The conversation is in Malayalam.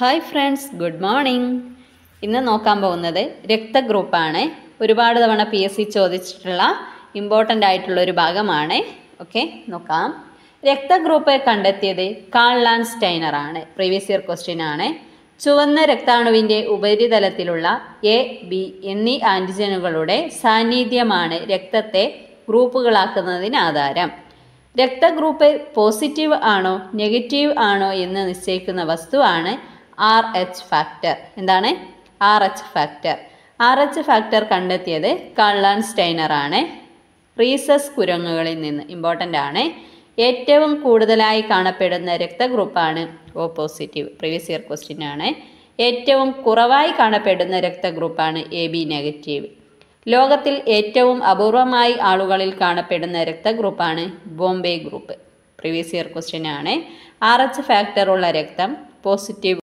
Hi friends, good morning. ഇന്ന് നോക്കാൻ പോകുന്നത് രക്തഗ്രൂപ്പാണ്. ഒരുപാട് തവണ PSC ചോദിച്ചിട്ടുള്ള ഇമ്പോർട്ടൻ്റ് ആയിട്ടുള്ള ഒരു ഭാഗമാണ്. ഓക്കെ, നോക്കാം. രക്തഗ്രൂപ്പ് കണ്ടെത്തിയത് കാൾ ലാൻഡ്സ്റ്റൈനർ ആണ്. പ്രീവിയസ് ഇയർ ക്വസ്റ്റ്യൻ ആണ്. ചുവന്ന രക്താണുവിൻ്റെ ഉപരിതലത്തിലുള്ള A, B എന്നീ ആൻറ്റിജനുകളുടെ സാന്നിധ്യമാണ് രക്തത്തെ ഗ്രൂപ്പുകളാക്കുന്നതിന് ആധാരം. രക്തഗ്രൂപ്പ് പോസിറ്റീവ് ആണോ നെഗറ്റീവ് ആണോ എന്ന് നിശ്ചയിക്കുന്ന വസ്തുവാണ് RH ഫാക്ടർ. എന്താണ് RH ഫാക്ടർ? RH ഫാക്ടർ കണ്ടെത്തിയത് കാൾ ലാൻഡ്സ്റ്റൈനർ ആണ്. റീസസ് കുരങ്ങുകളിൽ നിന്ന്. ഇമ്പോർട്ടൻ്റ് ആണ്. ഏറ്റവും കൂടുതലായി കാണപ്പെടുന്ന രക്തഗ്രൂപ്പാണ് O positive. Previous year question ആണ്. ഏറ്റവും കുറവായി കാണപ്പെടുന്ന രക്തഗ്രൂപ്പാണ് AB നെഗറ്റീവ്. ലോകത്തിൽ ഏറ്റവും അപൂർവമായി ആളുകളിൽ കാണപ്പെടുന്ന രക്തഗ്രൂപ്പാണ് Bombay group. Previous year question ആണ്. RH ഫാക്ടർ ഉള്ള രക്തം പോസിറ്റീവ്